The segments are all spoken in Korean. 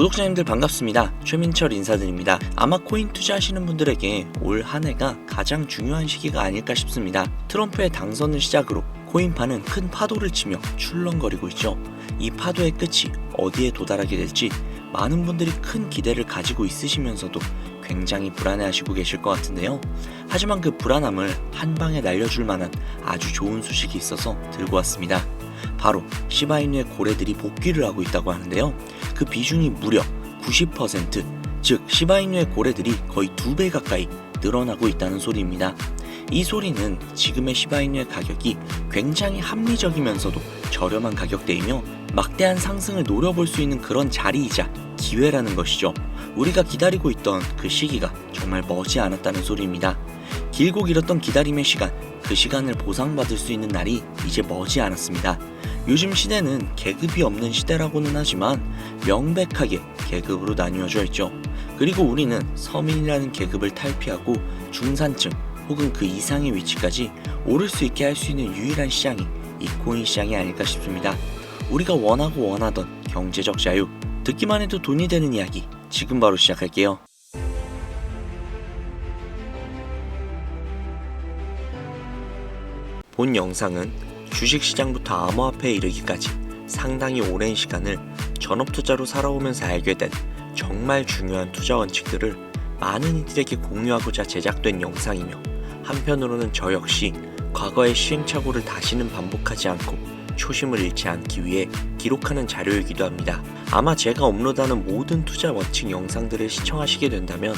구독자님들 반갑습니다. 최민철 인사드립니다. 아마 코인 투자하시는 분들에게 올 한 해가 가장 중요한 시기가 아닐까 싶습니다. 트럼프의 당선을 시작으로 코인파는 큰 파도를 치며 출렁거리고 있죠. 이 파도의 끝이 어디에 도달하게 될지 많은 분들이 큰 기대를 가지고 있으시면서도 굉장히 불안해하시고 계실 것 같은데요. 하지만 그 불안함을 한 방에 날려줄 만한 아주 좋은 소식이 있어서 들고 왔습니다. 바로 시바이누의 고래들이 복귀를 하고 있다고 하는데요. 그 비중이 무려 90%, 즉 시바이누의 고래들이 거의 2배 가까이 늘어나고 있다는 소리입니다. 이 소리는 지금의 시바이누의 가격이 굉장히 합리적이면서도 저렴한 가격대이며 막대한 상승을 노려볼 수 있는 그런 자리이자 기회라는 것이죠. 우리가 기다리고 있던 그 시기가 정말 머지 않았다는 소리입니다. 길고 길었던 기다림의 시간, 그 시간을 보상받을 수 있는 날이 이제 머지 않았습니다. 요즘 시대는 계급이 없는 시대라고는 하지만 명백하게 계급으로 나뉘어져 있죠. 그리고 우리는 서민이라는 계급을 탈피하고 중산층 혹은 그 이상의 위치까지 오를 수 있게 할 수 있는 유일한 시장이 이 코인 시장이 아닐까 싶습니다. 우리가 원하고 원하던 경제적 자유, 듣기만 해도 돈이 되는 이야기 지금 바로 시작할게요. 본 영상은 주식시장부터 암호화폐에 이르기까지 상당히 오랜 시간을 전업투자로 살아오면서 알게 된 정말 중요한 투자 원칙들을 많은 이들에게 공유하고자 제작된 영상이며, 한편으로는 저 역시 과거의 시행착오를 다시는 반복하지 않고 초심을 잃지 않기 위해 기록하는 자료이기도 합니다. 아마 제가 업로드하는 모든 투자 원칙 영상들을 시청하시게 된다면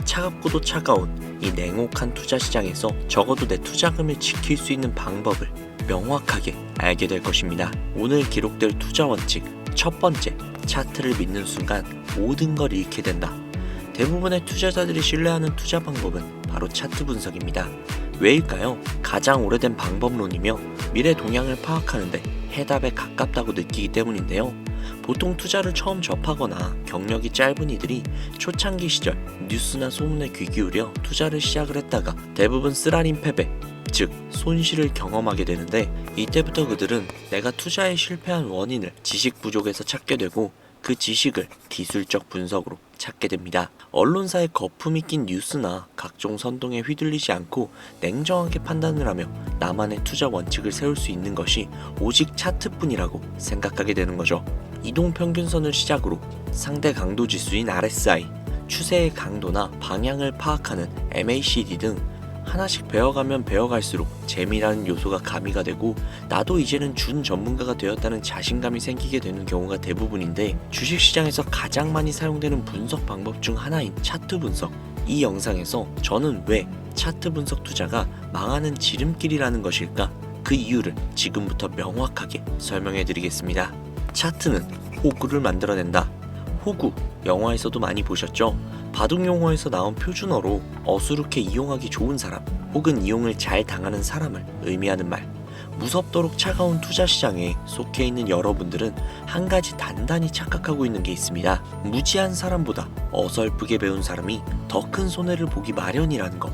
차갑고도 차가운 이 냉혹한 투자 시장에서 적어도 내 투자금을 지킬 수 있는 방법을 명확하게 알게 될 것입니다. 오늘 기록될 투자 원칙 첫 번째, 차트를 믿는 순간 모든 걸 잃게 된다. 대부분의 투자자들이 신뢰하는 투자 방법은 바로 차트 분석입니다. 왜일까요? 가장 오래된 방법론이며 미래 동향을 파악하는데 해답에 가깝다고 느끼기 때문인데요. 보통 투자를 처음 접하거나 경력이 짧은 이들이 초창기 시절 뉴스나 소문에 귀 기울여 투자를 시작을 했다가 대부분 쓰라린 패배, 즉 손실을 경험하게 되는데, 이때부터 그들은 내가 투자에 실패한 원인을 지식 부족에서 찾게 되고 그 지식을 기술적 분석으로 찾게 됩니다. 언론사의 거품이 낀 뉴스나 각종 선동에 휘둘리지 않고 냉정하게 판단을 하며 나만의 투자 원칙을 세울 수 있는 것이 오직 차트뿐이라고 생각하게 되는 거죠. 이동평균선을 시작으로 상대 강도 지수인 RSI, 추세의 강도나 방향을 파악하는 MACD 등 하나씩 배워가면 배워갈수록 재미라는 요소가 가미가 되고 나도 이제는 준 전문가가 되었다는 자신감이 생기게 되는 경우가 대부분인데, 주식시장에서 가장 많이 사용되는 분석 방법 중 하나인 차트 분석, 이 영상에서 저는 왜 차트 분석 투자가 망하는 지름길이라는 것일까? 그 이유를 지금부터 명확하게 설명해 드리겠습니다. 차트는 호구를 만들어낸다. 호구, 영화에서도 많이 보셨죠? 바둑 용어에서 나온 표준어로 어수룩해 이용하기 좋은 사람 혹은 이용을 잘 당하는 사람을 의미하는 말. 무섭도록 차가운 투자 시장에 속해 있는 여러분들은 한 가지 단단히 착각하고 있는 게 있습니다. 무지한 사람보다 어설프게 배운 사람이 더 큰 손해를 보기 마련이라는 것.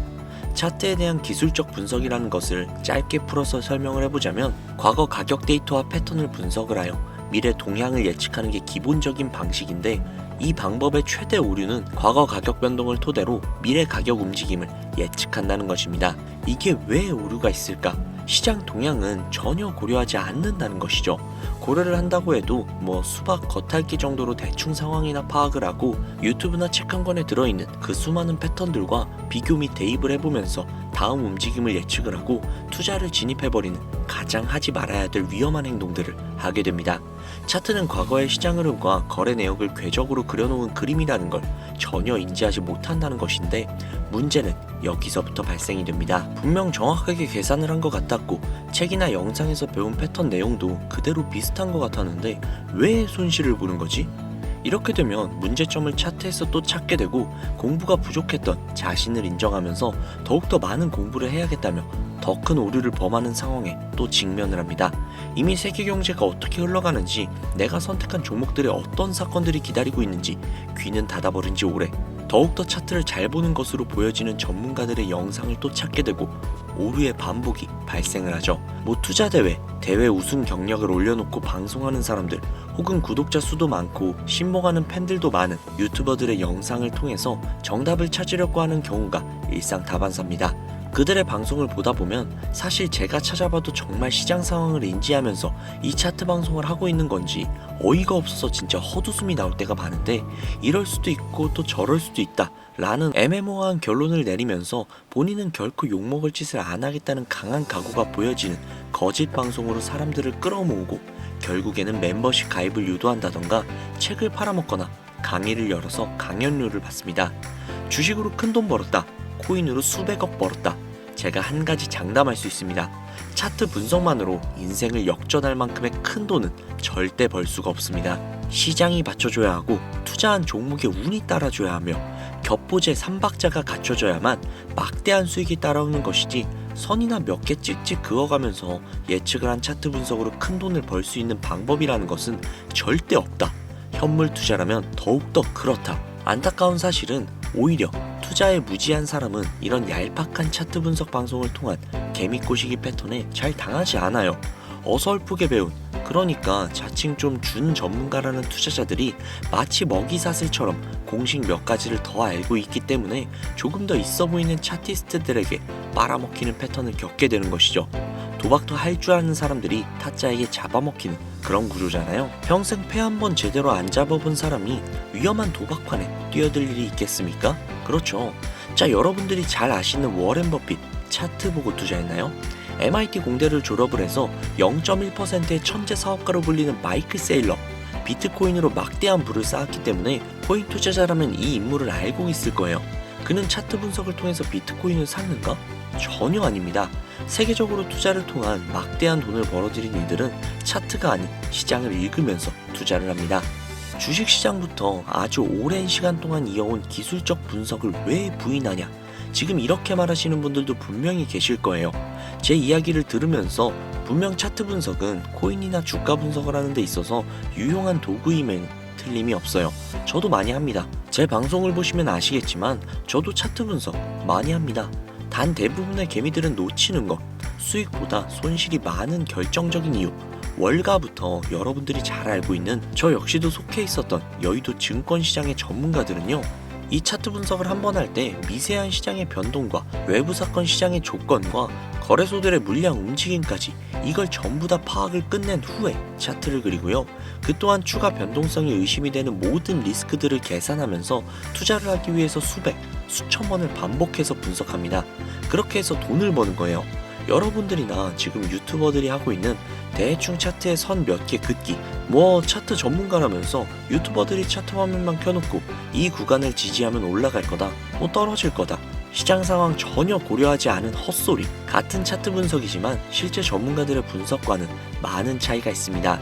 차트에 대한 기술적 분석이라는 것을 짧게 풀어서 설명을 해보자면, 과거 가격 데이터와 패턴을 분석을 하여 미래 동향을 예측하는 게 기본적인 방식인데, 이 방법의 최대 오류는 과거 가격 변동을 토대로 미래 가격 움직임을 예측한다는 것입니다. 이게 왜 오류가 있을까? 시장 동향은 전혀 고려하지 않는다는 것이죠. 고려를 한다고 해도 수박 겉핥기 정도로 대충 상황이나 파악을 하고 유튜브나 책 한 권에 들어있는 그 수많은 패턴들과 비교 및 대입을 해보면서 다음 움직임을 예측을 하고 투자를 진입해버리는 가장 하지 말아야 될 위험한 행동들을 하게 됩니다. 차트는 과거의 시장 흐름과 거래 내역을 궤적으로 그려놓은 그림이라는 걸 전혀 인지하지 못한다는 것인데, 문제는 여기서부터 발생이 됩니다. 분명 정확하게 계산을 한 것 같았고 책이나 영상에서 배운 패턴 내용도 그대로 비슷한 것 같았는데 왜 손실을 보는 거지? 이렇게 되면 문제점을 차트에서 또 찾게 되고 공부가 부족했던 자신을 인정하면서 더욱더 많은 공부를 해야겠다며 더 큰 오류를 범하는 상황에 또 직면을 합니다. 이미 세계 경제가 어떻게 흘러가는지, 내가 선택한 종목들의 어떤 사건들이 기다리고 있는지 귀는 닫아버린 지 오래, 더욱더 차트를 잘 보는 것으로 보여지는 전문가들의 영상을 또 찾게 되고 오류의 반복이 발생을 하죠. 투자대회, 대회 우승 경력을 올려놓고 방송하는 사람들 혹은 구독자 수도 많고 신봉하는 팬들도 많은 유튜버들의 영상을 통해서 정답을 찾으려고 하는 경우가 일상다반사입니다. 그들의 방송을 보다 보면 사실 제가 찾아봐도 정말 시장 상황을 인지하면서 이 차트 방송을 하고 있는 건지 어이가 없어서 진짜 헛웃음이 나올 때가 많은데, 이럴 수도 있고 또 저럴 수도 있다 라는 애매모호한 결론을 내리면서 본인은 결코 욕먹을 짓을 안 하겠다는 강한 각오가 보여지는 거짓 방송으로 사람들을 끌어모으고 결국에는 멤버십 가입을 유도한다던가 책을 팔아먹거나 강의를 열어서 강연료를 받습니다. 주식으로 큰돈 벌었다, 코인으로 수백억 벌었다. 제가 한 가지 장담할 수 있습니다. 차트 분석만으로 인생을 역전할 만큼의 큰 돈은 절대 벌 수가 없습니다. 시장이 받쳐줘야 하고 투자한 종목의 운이 따라줘야 하며 겹보제 3박자가 갖춰져야만 막대한 수익이 따라오는 것이지, 선이나 몇 개 찍찍 그어가면서 예측을 한 차트 분석으로 큰 돈을 벌 수 있는 방법이라는 것은 절대 없다. 현물 투자라면 더욱더 그렇다. 안타까운 사실은 오히려 투자에 무지한 사람은 이런 얄팍한 차트 분석 방송을 통한 개미꼬시기 패턴에 잘 당하지 않아요. 어설프게 배운, 그러니까 자칭 좀 준 전문가라는 투자자들이 마치 먹이사슬처럼 공식 몇 가지를 더 알고 있기 때문에 조금 더 있어 보이는 차티스트들에게 빨아먹히는 패턴을 겪게 되는 것이죠. 도박도 할 줄 아는 사람들이 타짜에게 잡아먹히는 그런 구조잖아요. 평생 패 한 번 제대로 안 잡아본 사람이 위험한 도박판에 뛰어들 일이 있겠습니까? 그렇죠. 자, 여러분들이 잘 아시는 워렌 버핏 차트 보고 투자했나요? MIT 공대를 졸업을 해서 0.1%의 천재 사업가로 불리는 마이클 세일러, 비트코인으로 막대한 부를 쌓았기 때문에 코인 투자자라면 이 인물을 알고 있을 거예요. 그는 차트 분석을 통해서 비트코인을 샀는가? 전혀 아닙니다. 세계적으로 투자를 통한 막대한 돈을 벌어들인 이들은 차트가 아닌 시장을 읽으면서 투자를 합니다. 주식시장부터 아주 오랜 시간 동안 이어온 기술적 분석을 왜 부인하냐? 지금 이렇게 말하시는 분들도 분명히 계실 거예요. 제 이야기를 들으면서 분명 차트 분석은 코인이나 주가 분석을 하는 데 있어서 유용한 도구임엔 틀림이 없어요. 저도 많이 합니다. 제 방송을 보시면 아시겠지만 저도 차트 분석 많이 합니다. 단 대부분의 개미들은 놓치는 것, 수익보다 손실이 많은 결정적인 이유, 월가부터 여러분들이 잘 알고 있는 저 역시도 속해 있었던 여의도 증권시장의 전문가들은요, 이 차트 분석을 한번 할 때 미세한 시장의 변동과 외부 사건 시장의 조건과 거래소들의 물량 움직임까지 이걸 전부 다 파악을 끝낸 후에 차트를 그리고요, 그 또한 추가 변동성이 의심이 되는 모든 리스크들을 계산하면서 투자를 하기 위해서 수백, 수천 번을 반복해서 분석합니다. 그렇게 해서 돈을 버는 거예요. 여러분들이나 지금 유튜버들이 하고 있는 대충 차트에 선 몇 개 긋기, 차트 전문가라면서 유튜버들이 차트 화면만 켜놓고 이 구간을 지지하면 올라갈 거다, 떨어질 거다, 시장 상황 전혀 고려하지 않은 헛소리. 같은 차트 분석이지만 실제 전문가들의 분석과는 많은 차이가 있습니다.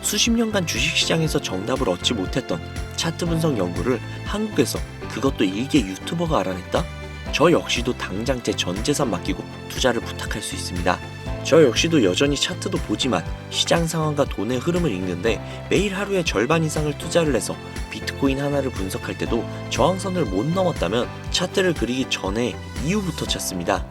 수십 년간 주식시장에서 정답을 얻지 못했던 차트 분석 연구를 한국에서, 그것도 일개 유튜버가 알아냈다? 저 역시도 당장 제 전 재산 맡기고 투자를 부탁할 수 있습니다. 저 역시도 여전히 차트도 보지만 시장 상황과 돈의 흐름을 읽는데 매일 하루에 절반 이상을 투자를 해서 비트코인 하나를 분석할 때도 저항선을 못 넘었다면 차트를 그리기 전에 이유부터 찾습니다.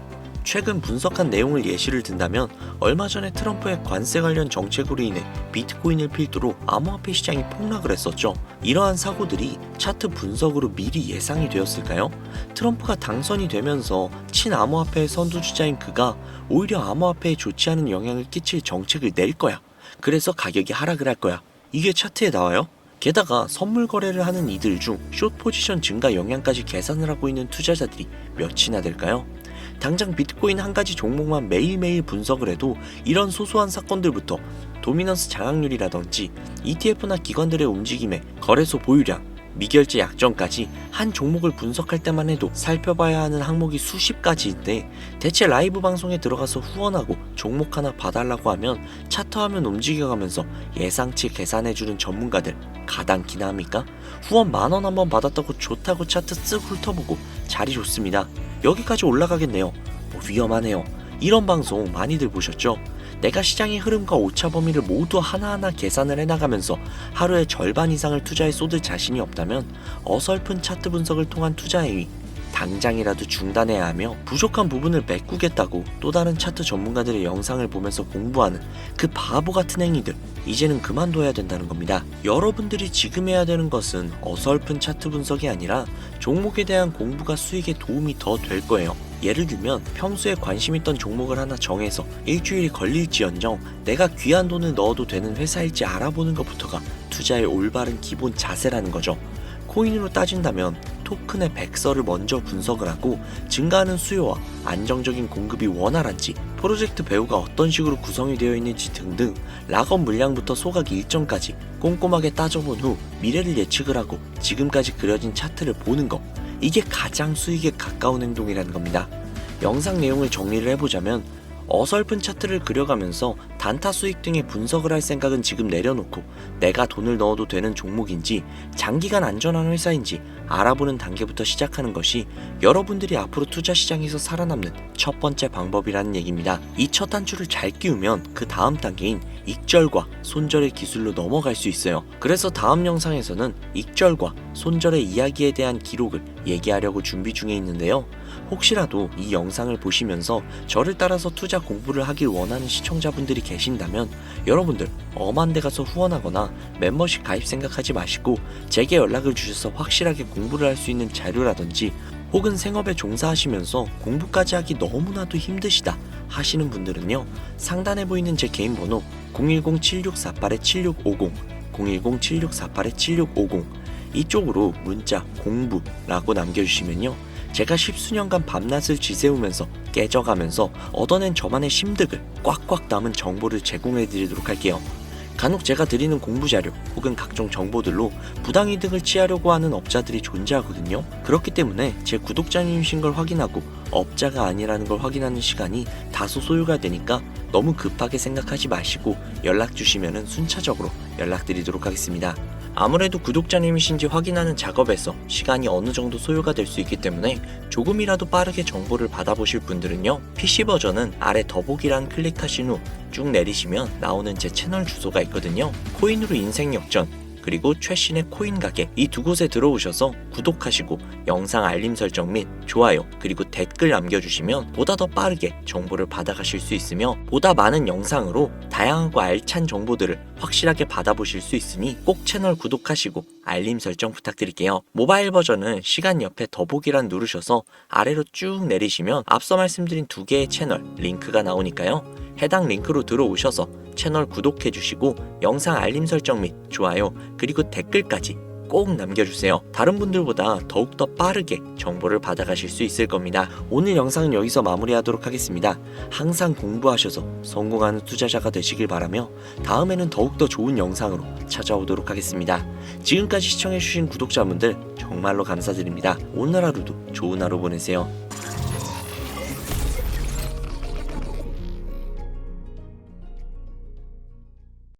최근 분석한 내용을 예시를 든다면 얼마 전에 트럼프의 관세 관련 정책으로 인해 비트코인을 필두로 암호화폐 시장이 폭락을 했었죠. 이러한 사고들이 차트 분석으로 미리 예상이 되었을까요? 트럼프가 당선이 되면서 친암호화폐의 선두주자인 그가 오히려 암호화폐에 좋지 않은 영향을 끼칠 정책을 낼 거야. 그래서 가격이 하락을 할 거야. 이게 차트에 나와요? 게다가 선물 거래를 하는 이들 중 숏 포지션 증가 영향까지 계산을 하고 있는 투자자들이 몇이나 될까요? 당장 비트코인 한 가지 종목만 매일매일 분석을 해도 이런 소소한 사건들부터 도미넌스 장악률이라든지 ETF나 기관들의 움직임에 거래소 보유량, 미결제 약정까지 한 종목을 분석할 때만 해도 살펴봐야 하는 항목이 수십 가지인데, 대체 라이브 방송에 들어가서 후원하고 종목 하나 봐달라고 하면 차트 화면 움직여가면서 예상치 계산해주는 전문가들 가당키나 합니까? 후원 10,000원 한번 받았다고 좋다고 차트 쓱 훑어보고 자리 좋습니다, 여기까지 올라가겠네요, 위험하네요, 이런 방송 많이들 보셨죠? 내가 시장의 흐름과 오차 범위를 모두 하나하나 계산을 해나가면서 하루에 절반 이상을 투자에 쏟을 자신이 없다면 어설픈 차트 분석을 통한 투자 행위 당장이라도 중단해야 하며 부족한 부분을 메꾸겠다고 또 다른 차트 전문가들의 영상을 보면서 공부하는 그 바보 같은 행위들, 이제는 그만둬야 된다는 겁니다. 여러분들이 지금 해야 되는 것은 어설픈 차트 분석이 아니라 종목에 대한 공부가 수익에 도움이 더 될 거예요. 예를 들면 평소에 관심 있던 종목을 하나 정해서 일주일이 걸릴지언정 내가 귀한 돈을 넣어도 되는 회사일지 알아보는 것부터가 투자의 올바른 기본 자세라는 거죠. 코인으로 따진다면 토큰의 백서를 먼저 분석을 하고 증가하는 수요와 안정적인 공급이 원활한지, 프로젝트 배후가 어떤 식으로 구성이 되어 있는지 등등 락업 물량부터 소각 일정까지 꼼꼼하게 따져본 후 미래를 예측을 하고 지금까지 그려진 차트를 보는 것, 이게 가장 수익에 가까운 행동이라는 겁니다. 영상 내용을 정리를 해보자면 어설픈 차트를 그려가면서 단타 수익 등의 분석을 할 생각은 지금 내려놓고 내가 돈을 넣어도 되는 종목인지 장기간 안전한 회사인지 알아보는 단계부터 시작하는 것이 여러분들이 앞으로 투자 시장에서 살아남는 첫 번째 방법이라는 얘기입니다. 이 첫 단추를 잘 끼우면 그 다음 단계인 익절과 손절의 기술로 넘어갈 수 있어요. 그래서 다음 영상에서는 익절과 손절의 이야기에 대한 기록을 얘기하려고 준비 중에 있는데요. 혹시라도 이 영상을 보시면서 저를 따라서 투자 공부를 하길 원하는 시청자분들이 계신다면 여러분들 엄한 데 가서 후원하거나 멤버십 가입 생각하지 마시고 제게 연락을 주셔서 확실하게 공부를 할 수 있는 자료라든지, 혹은 생업에 종사하시면서 공부까지 하기 너무나도 힘드시다 하시는 분들은요, 상단에 보이는 제 개인 번호 010-7648-7650 010-7648-7650 이쪽으로 문자 공부라고 남겨주시면요, 제가 십수년간 밤낮을 지새우면서 깨져가면서 얻어낸 저만의 심득을 꽉꽉 담은 정보를 제공해 드리도록 할게요. 간혹 제가 드리는 공부 자료 혹은 각종 정보들로 부당이득을 취하려고 하는 업자들이 존재하거든요. 그렇기 때문에 제 구독자님이신 걸 확인하고 업자가 아니라는 걸 확인하는 시간이 다소 소요가 되니까 너무 급하게 생각하지 마시고 연락 주시면 순차적으로 연락드리도록 하겠습니다. 아무래도 구독자님이신지 확인하는 작업에서 시간이 어느 정도 소요가 될 수 있기 때문에 조금이라도 빠르게 정보를 받아보실 분들은요, PC 버전은 아래 더보기란 클릭하신 후 쭉 내리시면 나오는 제 채널 주소가 있거든요. 코인으로 인생 역전, 그리고 최신의 코인 가게, 이 두 곳에 들어오셔서 구독하시고 영상 알림 설정 및 좋아요 그리고 댓글 남겨주시면 보다 더 빠르게 정보를 받아가실 수 있으며 보다 많은 영상으로 다양하고 알찬 정보들을 확실하게 받아보실 수 있으니 꼭 채널 구독하시고 알림 설정 부탁드릴게요. 모바일 버전은 시간 옆에 더보기란 누르셔서 아래로 쭉 내리시면 앞서 말씀드린 두 개의 채널 링크가 나오니까요, 해당 링크로 들어오셔서 채널 구독해 주시고 영상 알림 설정 및 좋아요 그리고 댓글까지 꼭 남겨주세요. 다른 분들보다 더욱더 빠르게 정보를 받아가실 수 있을 겁니다. 오늘 영상은 여기서 마무리하도록 하겠습니다. 항상 공부하셔서 성공하는 투자자가 되시길 바라며 다음에는 더욱더 좋은 영상으로 찾아오도록 하겠습니다. 지금까지 시청해주신 구독자분들 정말로 감사드립니다. 오늘 하루도 좋은 하루 보내세요.